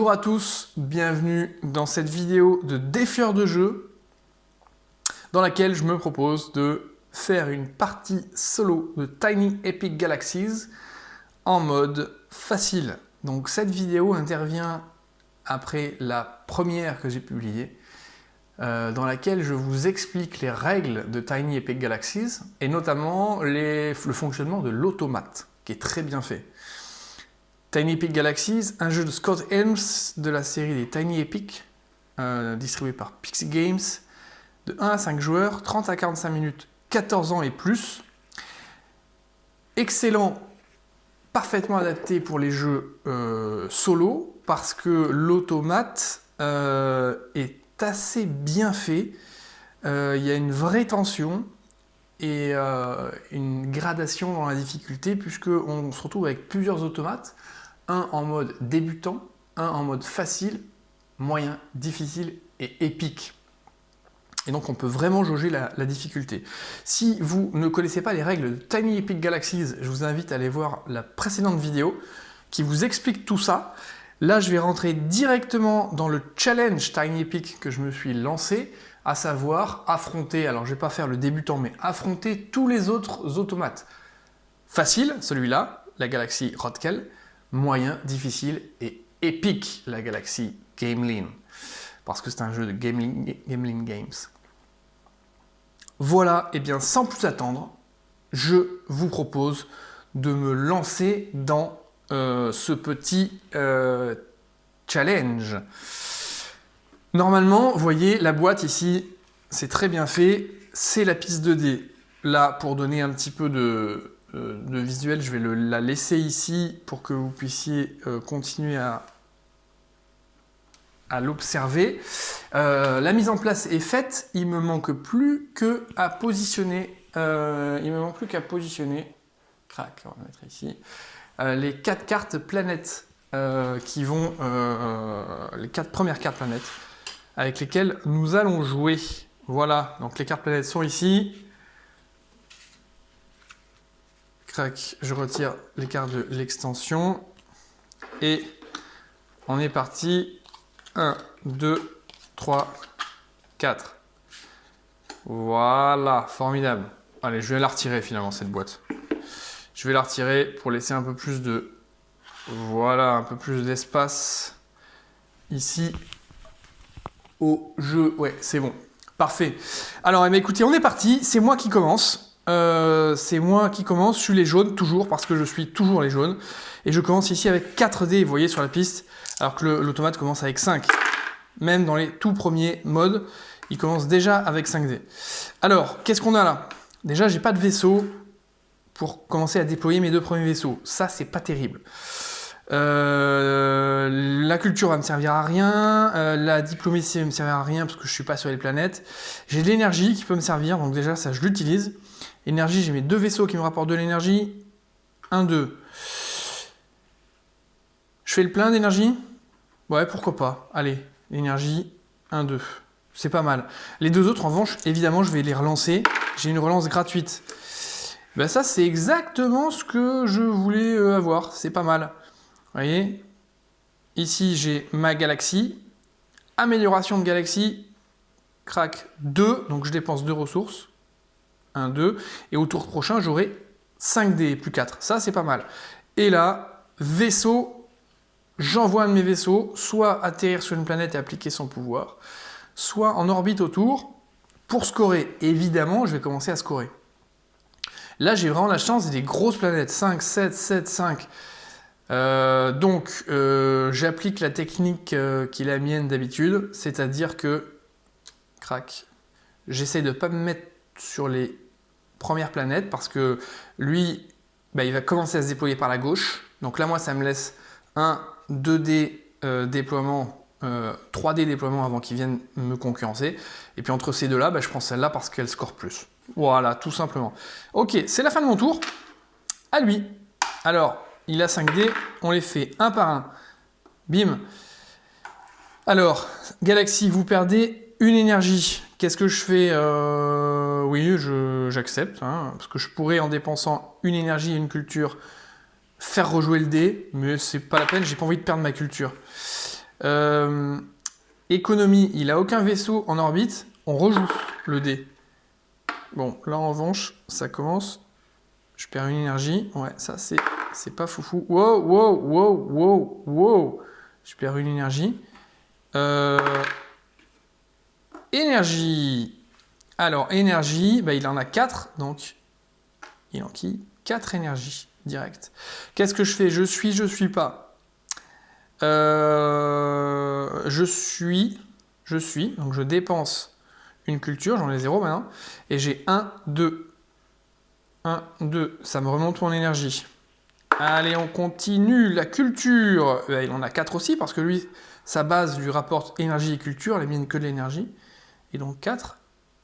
Bonjour à tous, bienvenue dans cette vidéo de défieur de jeu dans laquelle je me propose de faire une partie solo de Tiny Epic Galaxies en mode facile. Donc cette vidéo intervient après la première que j'ai publiée dans laquelle je vous explique les règles de Tiny Epic Galaxies et notamment le fonctionnement de l'automate qui est très bien fait. Tiny Epic Galaxies, un jeu de Scott Helms de la série des Tiny Epic, distribué par Pixie Games, de 1 à 5 joueurs, 30 à 45 minutes, 14 ans et plus. Excellent, parfaitement adapté pour les jeux solo, parce que l'automate est assez bien fait. Il y a une vraie tension et une gradation dans la difficulté, puisqu'on se retrouve avec plusieurs automates. Un en mode débutant, un en mode facile, moyen, difficile et épique. Et donc on peut vraiment jauger la difficulté. Si vous ne connaissez pas les règles de Tiny Epic Galaxies, je vous invite à aller voir la précédente vidéo qui vous explique tout ça. Là, je vais rentrer directement dans le challenge Tiny Epic que je me suis lancé, à savoir affronter, alors je ne vais pas faire le débutant, mais affronter tous les autres automates. Facile, celui-là, la galaxie Rodkel. Moyen, difficile et épique, la galaxie Gamelin, parce que c'est un jeu de Gamelin Games. Voilà, et bien sans plus attendre, je vous propose de me lancer dans ce petit challenge. Normalement, vous voyez, la boîte ici, c'est très bien fait, c'est la piste 2D. Là, pour donner un petit peu de visuel, je vais la laisser ici pour que vous puissiez continuer à l'observer. La mise en place est faite, il me manque plus qu'à positionner. Crac, on va mettre ici. Les 4 cartes planètes qui vont, les 4 premières cartes planètes avec lesquelles nous allons jouer. Voilà, donc les cartes planètes sont ici. Je retire les cartes de l'extension et on est parti. 1, 2, 3, 4. Voilà, formidable. Allez, je vais la retirer finalement cette boîte. Je vais la retirer pour laisser un peu plus de... Voilà, un peu plus d'espace ici au jeu. Ouais, c'est bon. Parfait. Alors, écoutez, on est parti. C'est moi qui commence. Je suis les jaunes toujours parce que je suis toujours les jaunes et je commence ici avec 4 dés, vous voyez sur la piste, alors que l'automate commence avec 5. Même dans les tout premiers modes, il commence déjà avec 5 dés. Alors, qu'est-ce qu'on a là? Déjà, j'ai pas de vaisseau pour commencer à déployer mes 2 premiers vaisseaux. Ça, c'est pas terrible. La culture va me servir à rien, la diplomatie va me servir à rien parce que je suis pas sur les planètes. J'ai de l'énergie qui peut me servir, donc déjà ça je l'utilise. Énergie, j'ai mes 2 vaisseaux qui me rapportent de l'énergie. 1, 2. Je fais le plein d'énergie? Ouais, pourquoi pas. Allez, l'énergie, 1, 2. C'est pas mal. Les 2 autres, en revanche, évidemment, je vais les relancer. J'ai une relance gratuite. Ben ça, c'est exactement ce que je voulais avoir. C'est pas mal. Vous voyez? Ici, j'ai ma galaxie. Amélioration de galaxie. Crac, 2. Donc, je dépense 2 ressources. 1, 2. Et au tour prochain, j'aurai 5 dés plus 4. Ça, c'est pas mal. Et là, vaisseau, j'envoie un de mes vaisseaux, soit atterrir sur une planète et appliquer son pouvoir, soit en orbite autour pour scorer. Évidemment, je vais commencer à scorer. Là, j'ai vraiment la chance des grosses planètes. 5, 7, 7, 5. Donc, j'applique la technique qui est la mienne d'habitude, c'est-à-dire que, crac, j'essaie de ne pas me mettre sur les première planète parce que lui, il va commencer à se déployer par la gauche. Donc là, moi, ça me laisse 1, 2D déploiement, 3D déploiement avant qu'il vienne me concurrencer. Et puis entre ces deux-là, je prends celle-là parce qu'elle score plus. Voilà, tout simplement. Ok, c'est la fin de mon tour. À lui. Alors, il a 5 dés. On les fait un par un. Bim. Alors, Galaxy, vous perdez une énergie. Qu'est-ce que je fais? Oui, j'accepte, hein, parce que je pourrais, en dépensant une énergie et une culture, faire rejouer le dé, mais c'est pas la peine, j'ai pas envie de perdre ma culture. Économie, il a aucun vaisseau en orbite. On rejoue le dé. Bon, là en revanche, ça commence. Je perds une énergie. Ouais, ça c'est pas foufou. Wow, wow, wow, wow, wow. Je perds une énergie. Énergie. Alors, énergie, bah, il en a 4, donc il en qui 4 énergies directes. Qu'est-ce que je fais? Je suis pas. Je suis, donc je dépense une culture, j'en ai 0 maintenant, et j'ai 1, 2. 1, 2, ça me remonte mon énergie. Allez, on continue. La culture, il en a 4 aussi, parce que lui, sa base lui rapporte énergie et culture, les miennes que de l'énergie. Et donc 4,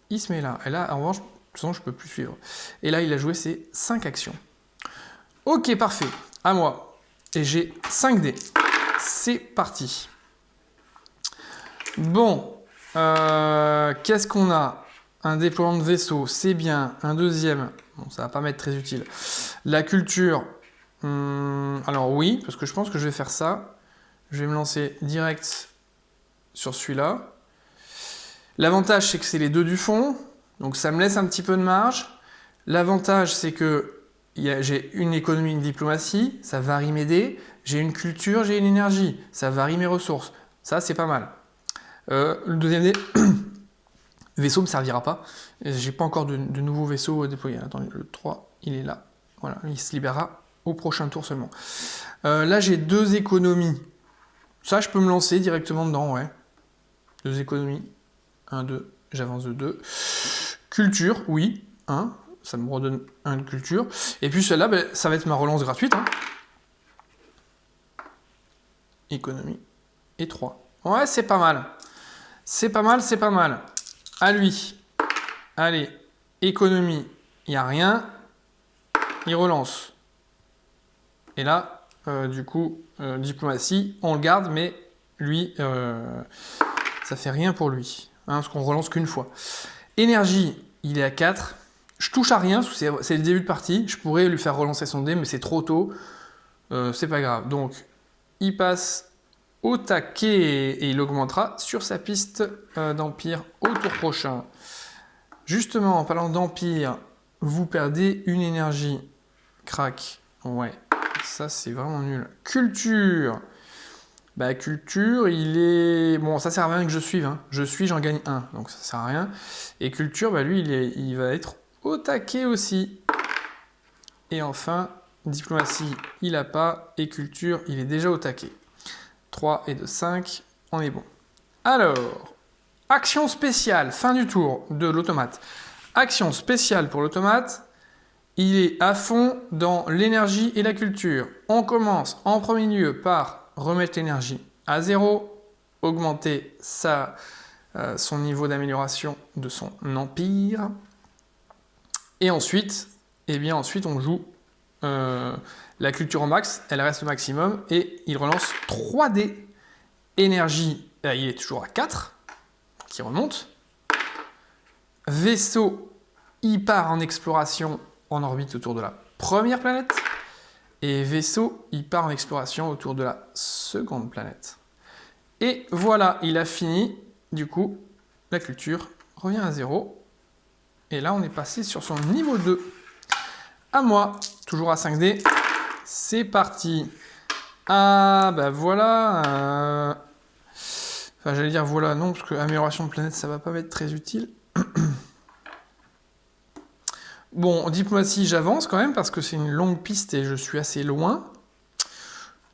il se met là. Et là, en revanche, de toute façon, je ne peux plus suivre. Et là, il a joué ses 5 actions. Ok, parfait. À moi. Et j'ai 5 dés. C'est parti. Bon. Qu'est-ce qu'on a? Un déploiement de vaisseau, c'est bien. Un deuxième. Bon, ça va pas m'être très utile. La culture. Alors oui, parce que je pense que je vais faire ça. Je vais me lancer direct sur celui-là. L'avantage, c'est que c'est les deux du fond. Donc ça me laisse un petit peu de marge. L'avantage, c'est que j'ai une économie, une diplomatie, ça varie mes dés. J'ai une culture, j'ai une énergie, ça varie mes ressources. Ça, c'est pas mal. Le deuxième dé, vaisseau ne me servira pas. J'ai pas encore de nouveaux vaisseaux déployés. Attendez, le 3, il est là. Voilà, il se libérera au prochain tour seulement. Là, j'ai 2 économies. Ça, je peux me lancer directement dedans, ouais. 2 économies. 1, 2, j'avance de 2. Culture, oui, 1, ça me redonne 1 de culture. Et puis celle-là, ben, ça va être ma relance gratuite. Hein. Économie, et 3. Ouais, c'est pas mal. C'est pas mal, c'est pas mal. À lui. Allez, économie, il n'y a rien. Il relance. Et là, du coup, diplomatie, on le garde, mais lui, ça fait rien pour lui. Hein, parce qu'on relance qu'une fois. Énergie, il est à 4. Je touche à rien, c'est le début de partie. Je pourrais lui faire relancer son dé, mais c'est trop tôt. C'est pas grave. Donc, il passe au taquet et il augmentera sur sa piste d'Empire au tour prochain. Justement, en parlant d'Empire, vous perdez une énergie. Crac. Ouais, ça c'est vraiment nul. Culture. Bah, culture, il est... Bon, ça sert à rien que je suive. Hein. Je suis, j'en gagne 1, donc ça sert à rien. Et culture, bah, lui, il va être au taquet aussi. Et enfin, diplomatie, il n'a pas. Et culture, il est déjà au taquet. 3 et 2, 5, on est bon. Alors, action spéciale, fin du tour de l'automate. Action spéciale pour l'automate, il est à fond dans l'énergie et la culture. On commence en premier lieu par remettre l'énergie à 0, augmenter son niveau d'amélioration de son empire. Et ensuite, on joue la culture au max, elle reste au maximum, et il relance 3D. Énergie, il est toujours à 4, qui remonte. Vaisseau, il part en exploration en orbite autour de la première planète. Et vaisseau, il part en exploration autour de la seconde planète. Et voilà, il a fini. Du coup, la culture revient à 0. Et là, on est passé sur son niveau 2. À moi, toujours à 5D. C'est parti. Ah, bah voilà. Enfin, j'allais dire voilà, non, parce que amélioration de planète, ça va pas être très utile. Bon, diplomatie, j'avance quand même, parce que c'est une longue piste et je suis assez loin.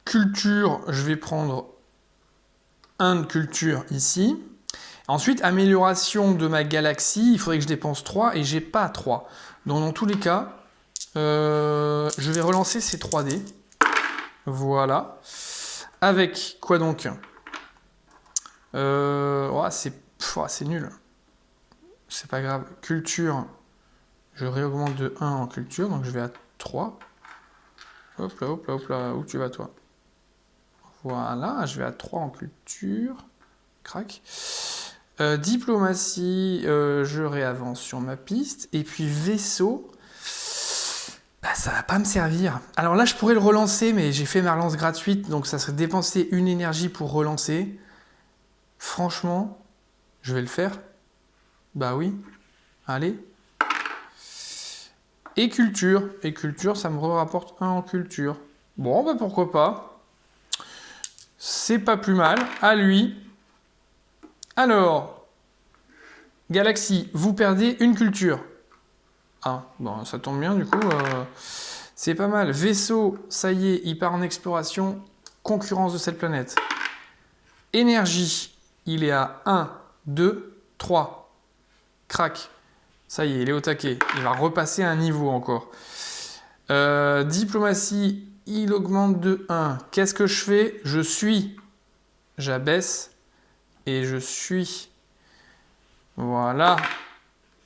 Culture, je vais prendre 1 de culture ici. Ensuite, amélioration de ma galaxie, il faudrait que je dépense 3 et j'ai pas 3. Donc dans tous les cas, je vais relancer ces 3D. Voilà. Avec quoi donc c'est nul. C'est pas grave. Culture, je réaugmente de 1 en culture, donc je vais à 3. Hop là, hop là, hop là. Où tu vas toi? Voilà, je vais à 3 en culture. Crac. Diplomatie, je réavance sur ma piste. Et puis vaisseau. Bah, ça va pas me servir. Alors là, je pourrais le relancer, mais j'ai fait ma relance gratuite, donc ça serait dépenser une énergie pour relancer. Franchement, je vais le faire. Bah oui. Allez. Et culture. Et culture, ça me rapporte 1 en culture. Bon, bah pourquoi pas. C'est pas plus mal. À lui. Alors, Galaxy, vous perdez une culture. Ah, bon, ça tombe bien, du coup, c'est pas mal. Vaisseau, ça y est, il part en exploration. Concurrence de cette planète. Énergie, il est à 1, 2, 3. Crac. Ça y est, il est au taquet. Il va repasser un niveau encore. Diplomatie, il augmente de 1. Qu'est-ce que je fais? Je suis. J'abaisse. Et je suis. Voilà.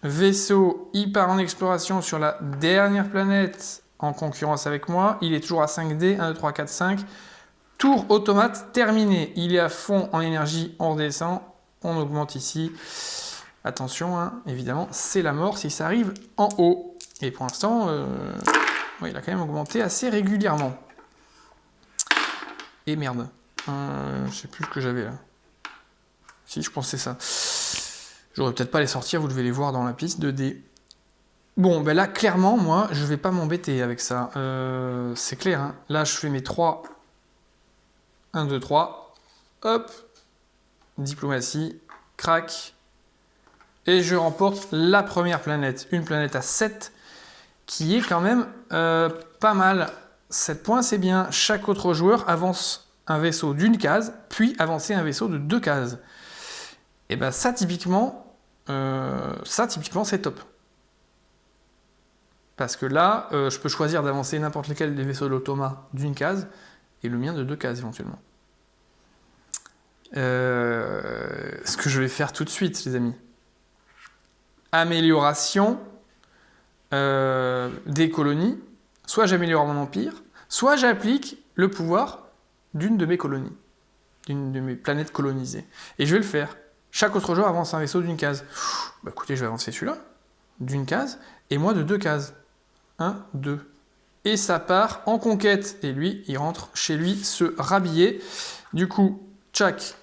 Vaisseau, il part en exploration sur la dernière planète en concurrence avec moi. Il est toujours à 5D. 1, 2, 3, 4, 5. Tour automate terminé. Il est à fond en énergie. On redescend. On augmente ici. Attention, hein, évidemment, c'est la mort si ça arrive en haut. Et pour l'instant, ouais, il a quand même augmenté assez régulièrement. Et merde. Je sais plus ce que j'avais là. Si, je pensais ça. J'aurais peut-être pas les sortir, vous devez les voir dans la piste 2D. Bon, ben là, clairement, moi, je vais pas m'embêter avec ça. C'est clair, hein. Là, je fais mes 3. 1, 2, 3. Hop. Diplomatie. Crac. Et je remporte la première planète. Une planète à 7, qui est quand même pas mal. 7 points, c'est bien. Chaque autre joueur avance un vaisseau d'une case, puis avancer un vaisseau de 2 cases. Et bien ça, typiquement, c'est top. Parce que là, je peux choisir d'avancer n'importe lequel des vaisseaux de l'automa d'une case, et le mien de 2 cases éventuellement. Ce que je vais faire tout de suite, les amis. Amélioration des colonies. Soit j'améliore mon empire, soit j'applique le pouvoir d'une de mes colonies, d'une de mes planètes colonisées. Et je vais le faire. Chaque autre joueur avance un vaisseau d'une case. Bah écoutez, je vais avancer celui-là, d'une case, et moi de 2 cases. 1, 2. Et ça part en conquête. Et lui, il rentre chez lui se rhabiller. Du coup, tchac,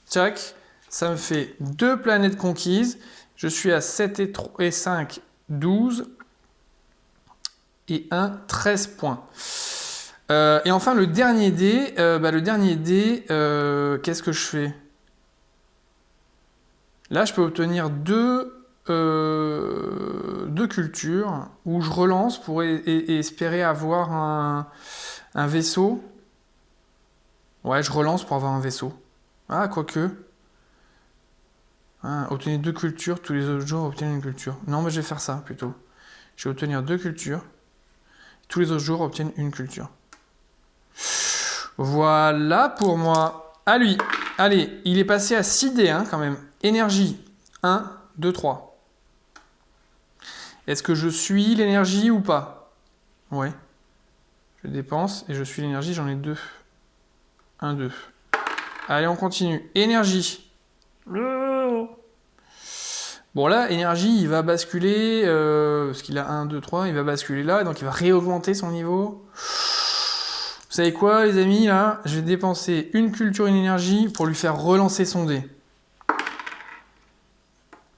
tchac, ça me fait 2 planètes conquises. Je suis à 7 et 5, 12. Et 1, 13 points. Et enfin, le dernier dé, qu'est-ce que je fais? Là, je peux obtenir 2 cultures où je relance pour et espérer avoir un vaisseau. Ouais, je relance pour avoir un vaisseau. Ah, quoique. Ah, obtenir 2 cultures, tous les autres jours, obtenir une culture. Non, mais je vais faire ça plutôt. Je vais obtenir 2 cultures. Tous les autres jours obtiennent une culture. Voilà pour moi. À lui. Allez, il est passé à 6D hein, quand même. Énergie. 1, 2, 3. Est-ce que je suis l'énergie ou pas? Ouais. Je dépense et je suis l'énergie, j'en ai 2. 1, 2. Allez, on continue. Énergie. Bon là, énergie, il va basculer, parce qu'il a 1, 2, 3, il va basculer là, donc il va réaugmenter son niveau. Vous savez quoi les amis, là? Je vais dépenser une culture, une énergie pour lui faire relancer son dé.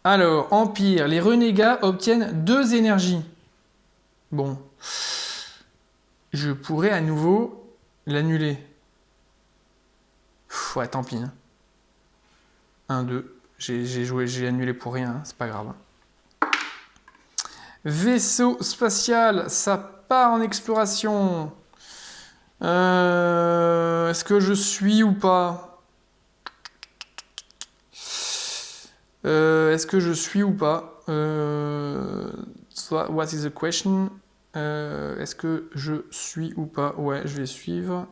Alors, Empire, les renégats obtiennent 2 énergies. Bon. Je pourrais à nouveau l'annuler. Ouais, tant pis. 1, 2. J'ai annulé pour rien, hein, c'est pas grave. Vaisseau spatial, ça part en exploration. Est-ce que je suis ou pas? Est-ce que je suis ou pas? What is the question? Est-ce que je suis ou pas? Ouais, je vais suivre.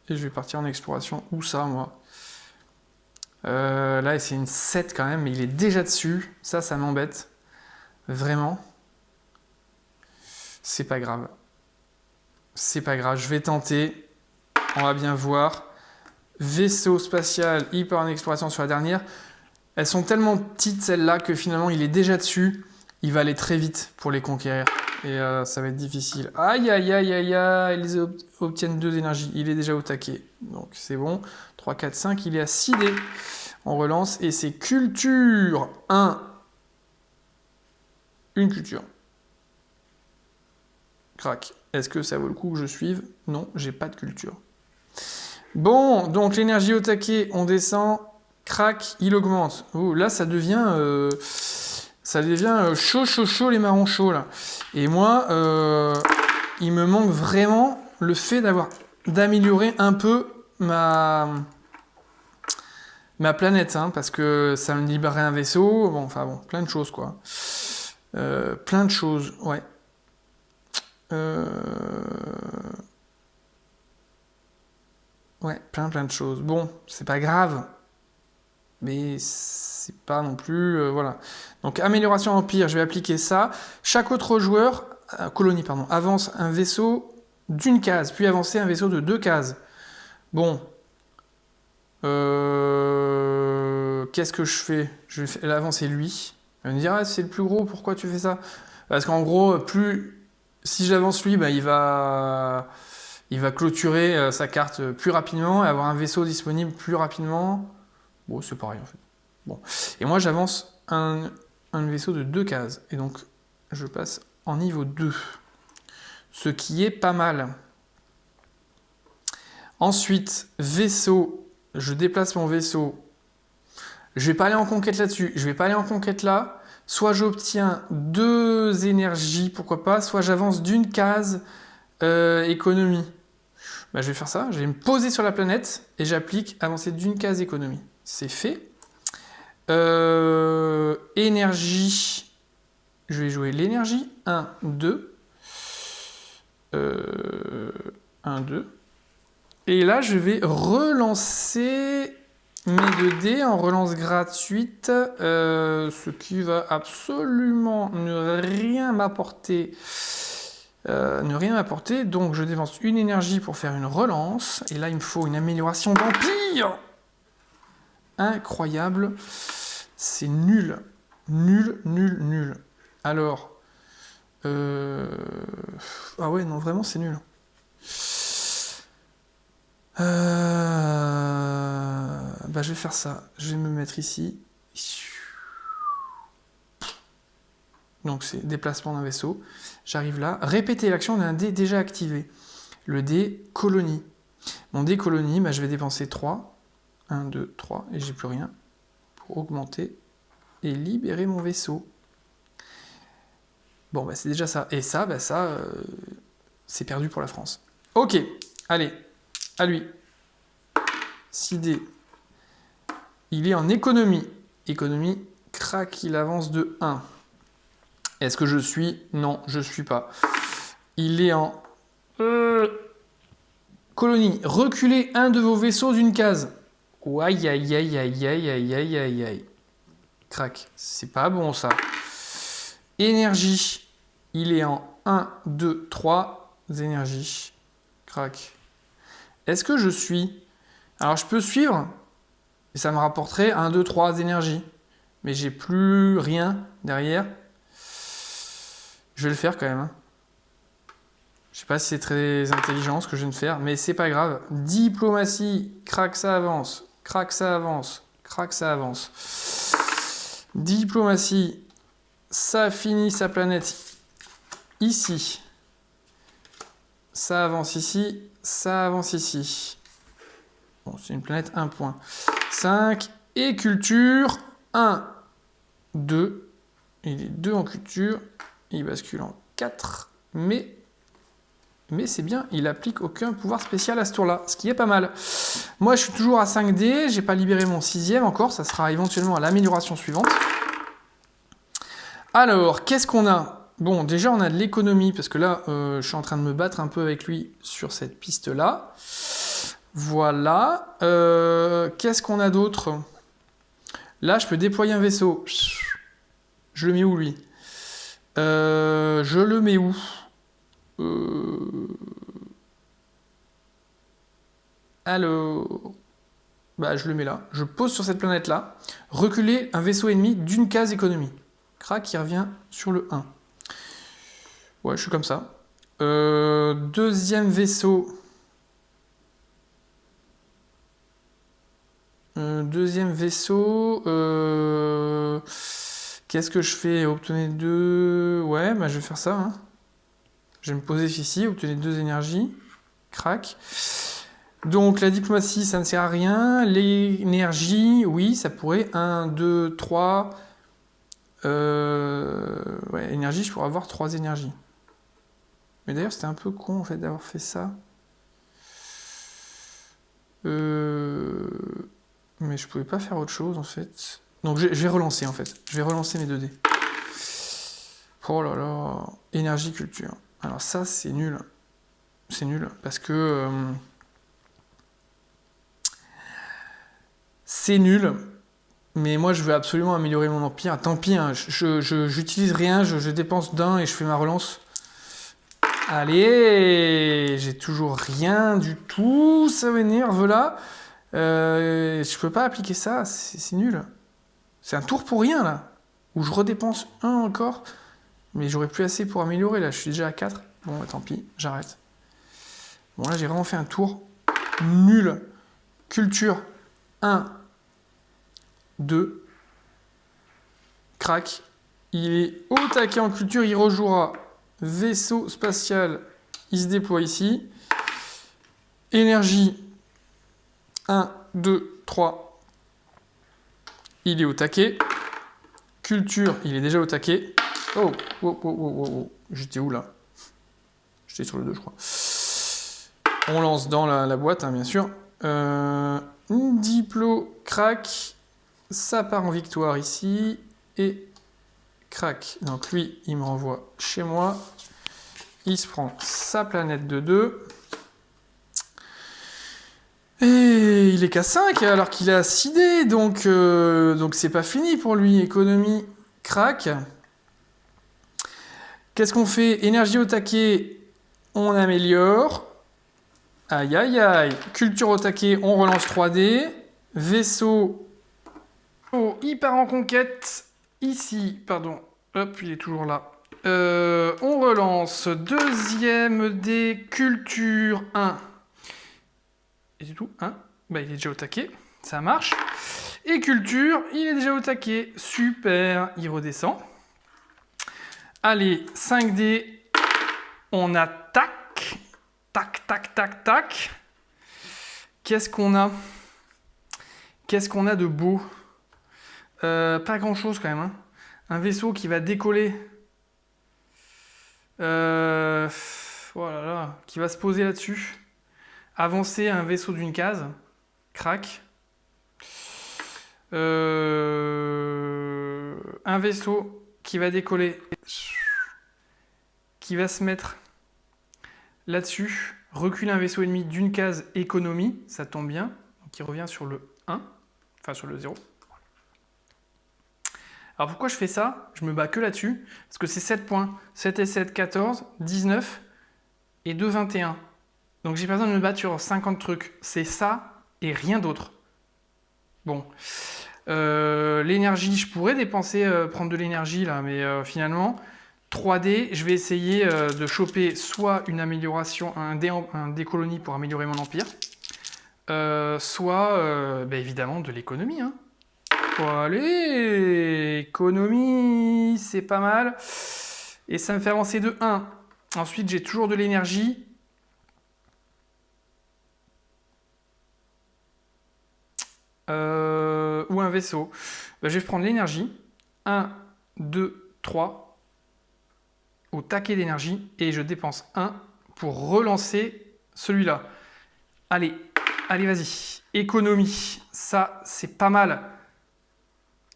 Et je vais partir en exploration. Où ça, moi? Là, c'est une 7 quand même, mais il est déjà dessus. Ça m'embête. Vraiment. C'est pas grave. C'est pas grave, je vais tenter. On va bien voir. Vaisseau spatial, il part en exploration sur la dernière. Elles sont tellement petites, celles-là, que finalement, il est déjà dessus. Il va aller très vite pour les conquérir. Et ça va être difficile. Aïe, aïe, aïe, aïe, aïe. Ils obtiennent 2 énergies. Il est déjà au taquet. Donc c'est bon. 3, 4, 5. Il est à 6 dés. On relance. Et c'est culture. 1. Une culture. Crac. Est-ce que ça vaut le coup que je suive? Non, j'ai pas de culture. Bon, donc l'énergie au taquet, on descend. Crac, il augmente. Oh, là, ça devient chaud, chaud, chaud, les marrons chauds, là. Et moi, il me manque vraiment le fait d'améliorer un peu ma planète, hein, parce que ça me libérerait un vaisseau. Bon, enfin bon, plein de choses, quoi. Plein de choses, ouais. Ouais, plein de choses. Bon, c'est pas grave, mais c'est pas non plus... voilà. Donc, amélioration empire, je vais appliquer ça. Chaque autre joueur, colonie, pardon, avance un vaisseau d'une case, puis avancer un vaisseau de 2 cases. Bon. Qu'est-ce que je fais? Je vais l'avancer lui. Il va me dire, ah, c'est le plus gros, pourquoi tu fais ça? Parce qu'en gros, si j'avance lui, bah, il va clôturer sa carte plus rapidement et avoir un vaisseau disponible plus rapidement. Bon, c'est pareil en fait. Bon. Et moi, j'avance un vaisseau de 2 cases. Et donc, je passe en niveau 2. Ce qui est pas mal. Ensuite, vaisseau. Je déplace mon vaisseau. Je vais pas aller en conquête là-dessus. Je vais pas aller en conquête là. Soit j'obtiens 2 énergies, pourquoi pas. Soit j'avance d'une case économie. Bah, je vais faire ça. Je vais me poser sur la planète et j'applique avancer d'une case économie. C'est fait. Énergie. Je vais jouer l'énergie. 1, 2. 1, 2. Et là, je vais relancer mes 2 dés en relance gratuite, ce qui va absolument ne rien m'apporter. Donc je dépense une énergie pour faire une relance. Et là, il me faut une amélioration d'empire. Incroyable. C'est nul. Nul, nul, nul. Alors... Ah ouais, non, vraiment, c'est nul. Bah, je vais faire ça. Je vais me mettre ici. Donc, c'est déplacement d'un vaisseau. J'arrive là. Répéter l'action d'un dé déjà activé. Le dé colonie. Mon dé colonie, bah, je vais dépenser 3. 1, 2, 3. Et j'ai plus rien. Pour augmenter et libérer mon vaisseau. Bon, bah, c'est déjà ça. Et ça, c'est perdu pour la France. Ok. Allez. À lui. 6 dés. Il est en économie. Économie, crac, il avance de 1. Est-ce que je suis? Non, je suis pas. Il est en... Colonie, reculez un de vos vaisseaux d'une case. Aïe, aïe, aïe, aïe, aïe, aïe, aïe, aïe, aïe. Crac, c'est pas bon ça. Énergie, il est en 1, 2, 3 énergies. Crac. Est-ce que je suis? Alors je peux suivre, et ça me rapporterait 1, 2, 3 énergies. Mais j'ai plus rien derrière. Je vais le faire quand même. Hein. Je sais pas si c'est très intelligent ce que je viens de faire, mais c'est pas grave. Diplomatie, crac, ça avance. Crac, ça avance. Crac, ça avance. Diplomatie, ça finit sa planète ici. Ça avance ici. Ça avance ici. Bon, c'est une planète 1 point. 5. Et culture. 1, 2. Il est 2 en culture. Il bascule en 4. Mais c'est bien, il applique aucun pouvoir spécial à ce tour-là, ce qui est pas mal. Moi, je suis toujours à 5 dés. J'ai pas libéré mon 6e encore. Ça sera éventuellement à l'amélioration suivante. Alors, qu'est-ce qu'on a? Bon, déjà, on a de l'économie, parce que là, je suis en train de me battre un peu avec lui sur cette piste-là. Voilà. Qu'est-ce qu'on a d'autre? Là, je peux déployer un vaisseau. Je le mets où, lui? Je le mets où? Alors... Bah, je le mets là. Je pose sur cette planète-là. Reculer un vaisseau ennemi d'une case économie. Crac, qui revient sur le 1. Ouais, je suis comme ça. Deuxième vaisseau. Qu'est-ce que je fais? Obtenez 2... Ouais, bah je vais faire ça. Hein. Je vais me poser ici, obtenez 2 énergies. Crac. Donc la diplomatie, ça ne sert à rien. L'énergie, oui, ça pourrait. 1, 2, 3... Ouais, énergie, je pourrais avoir 3 énergies. Mais d'ailleurs, c'était un peu con en fait d'avoir fait ça. Mais je pouvais pas faire autre chose en fait. Donc je vais relancer en fait. Je vais relancer mes 2 dés. Oh là là. Énergie, culture. Alors ça, c'est nul. C'est nul parce que... c'est nul. Mais moi, je veux absolument améliorer mon empire. Tant pis, hein, j'utilise rien, je dépense d'un et je fais ma relance. Allez, j'ai toujours rien du tout, ça m'énerve là. Je peux pas appliquer ça, c'est nul. C'est un tour pour rien là. Où je redépense un encore. Mais j'aurais plus assez pour améliorer là, je suis déjà à 4. Bon, bah, tant pis, j'arrête. Bon, là, j'ai vraiment fait un tour nul. Culture 1, 2. Crac. Il est au taquet en culture, il rejouera. Vaisseau spatial, il se déploie ici. Énergie 1, 2, 3. Il est au taquet. Culture, il est déjà au taquet. Oh, oh, oh, oh, oh. J'étais où là? J'étais sur le 2, je crois. On lance dans la boîte, hein, bien sûr. Diplo, crac. Ça part en victoire ici. Et crac. Donc lui, il me renvoie chez moi. Il se prend sa planète de 2. Et il est qu'à 5 alors qu'il a 6 dés. Donc c'est pas fini pour lui. Économie, crac. Qu'est-ce qu'on fait? Énergie au taquet, on améliore. Aïe aïe aïe. Culture au taquet, on relance 3D. Vaisseau. Oh, il part en conquête. Ici, pardon. Hop, il est toujours là. On relance. Deuxième des culture 1. Et c'est tout, hein? Bah, il est déjà au taquet. Ça marche. Et culture, il est déjà au taquet. Super. Il redescend. Allez, 5D. On attaque. Tac, tac, tac, tac. Qu'est-ce qu'on a? Qu'est-ce qu'on a de beau? Pas grand-chose quand même. Hein. Un vaisseau qui va décoller. Voilà, là, qui va se poser là-dessus. Avancer un vaisseau d'une case. Crac. Un vaisseau qui va décoller. Qui va se mettre là-dessus. Recule un vaisseau ennemi d'une case économie. Ça tombe bien. Donc il revient sur le 1. Enfin sur le 0. Alors pourquoi je fais ça? Je me bats que là-dessus. Parce que c'est 7 points. 7 et 7, 14, 19 et 2, 21. Donc j'ai pas besoin de me battre sur 50 trucs. C'est ça et rien d'autre. Bon. L'énergie, je pourrais dépenser, prendre de l'énergie là, mais finalement, 3D, je vais essayer de choper soit une amélioration, un dé colonie pour améliorer mon empire, soit bah, évidemment de l'économie. Hein. Allez, économie, c'est pas mal. Et ça me fait avancer de 1. Ensuite, j'ai toujours de l'énergie. Ou un vaisseau. Ben, je vais prendre l'énergie. 1, 2, 3. Au taquet d'énergie. Et je dépense 1 pour relancer celui-là. Allez, allez, vas-y. Économie. Ça, c'est pas mal.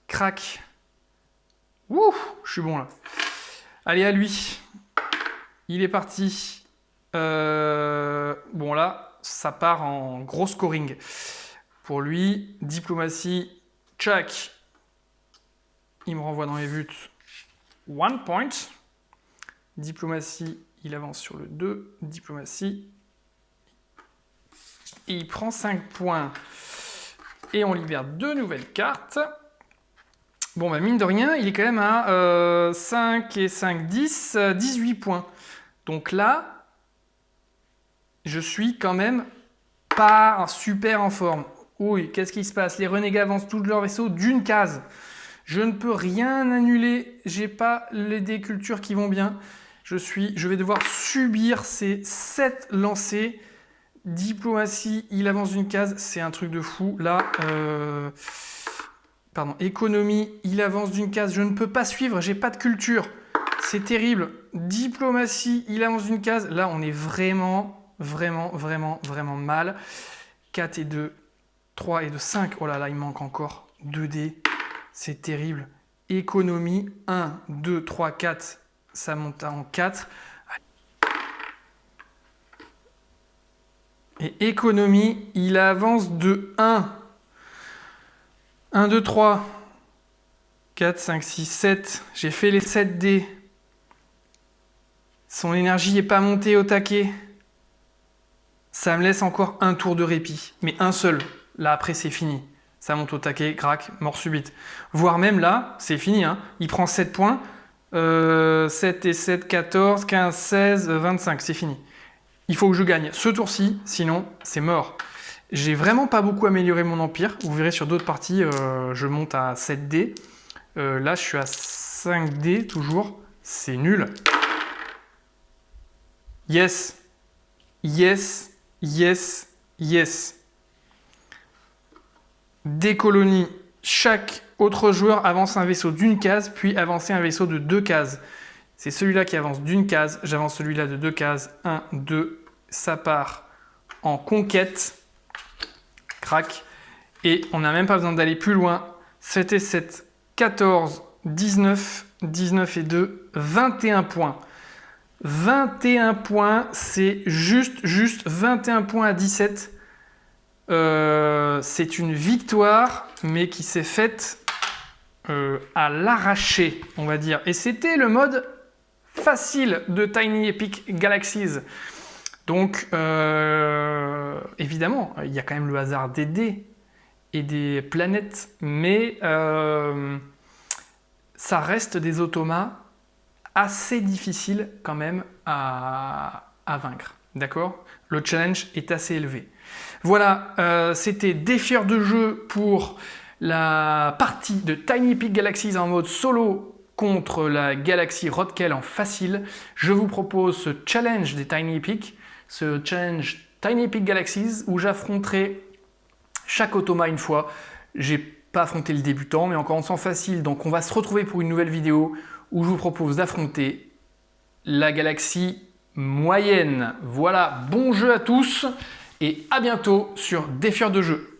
Crac. Ouh, je suis bon là. Allez, à lui. Il est parti. Bon là, ça part en gros scoring. Pour lui, diplomatie, check. Il me renvoie dans les buts. 1 point. Diplomatie, il avance sur le 2. Diplomatie. Et il prend 5 points. Et on libère 2 nouvelles cartes. Bon, bah mine de rien, il est quand même à 5 et 5, 10, 18 points. Donc là, je suis quand même pas super en forme. Oui, qu'est-ce qui se passe? Les renégats avancent tous leurs vaisseaux d'une case. Je ne peux rien annuler. J'ai pas les décultures qui vont bien. Je vais devoir subir ces 7 lancers. Diplomatie, il avance d'une case. C'est un truc de fou. Là, pardon, économie, il avance d'une case. Je ne peux pas suivre. J'ai pas de culture. C'est terrible. Diplomatie, il avance d'une case. Là, on est vraiment mal. 4 et 2, 3 et 2, 5. Oh là là, il manque encore 2 dés. C'est terrible. Économie, 1, 2, 3, 4. Ça monte en 4. Et économie, il avance de 1. 1, 2, 3. 4, 5, 6, 7. J'ai fait les 7 dés. Son énergie n'est pas montée au taquet. Ça me laisse encore un tour de répit. Mais un seul. Là, après, c'est fini. Ça monte au taquet, crac, mort subite. Voire même là, c'est fini. Hein. Il prend 7 points. 7 et 7, 14, 15, 16, 25. C'est fini. Il faut que je gagne ce tour-ci, sinon c'est mort. J'ai vraiment pas beaucoup amélioré mon empire. Vous verrez sur d'autres parties, je monte à 7 dés. Là, je suis à 5 dés toujours. C'est nul. Yes. Yes. Yes. Yes. Des colonies. Chaque autre joueur avance un vaisseau d'une case, puis avancer un vaisseau de 2 cases. C'est celui-là qui avance d'une case. J'avance celui-là de 2 cases. 1, 2. Ça part en conquête. Crac. Et on n'a même pas besoin d'aller plus loin. 7 et 7, 14, 19, 19 et 2, 21 points. 21 points, c'est juste 21 points à 17. C'est une victoire, mais qui s'est faite à l'arraché, on va dire. Et c'était le mode facile de Tiny Epic Galaxies. Donc, évidemment, il y a quand même le hasard des dés et des planètes, mais ça reste des automas assez difficiles quand même à vaincre. D'accord? Le challenge est assez élevé. Voilà, c'était défieur de jeu pour la partie de Tiny Epic Galaxies en mode solo contre la galaxie Rodkel en facile. Je vous propose ce challenge des Tiny Epic, ce challenge Tiny Epic Galaxies où j'affronterai chaque automa une fois. J'ai pas affronté le débutant, mais encore on sent facile, donc on va se retrouver pour une nouvelle vidéo où je vous propose d'affronter la galaxie moyenne. Voilà, bon jeu à tous et à bientôt sur Défieur de jeu.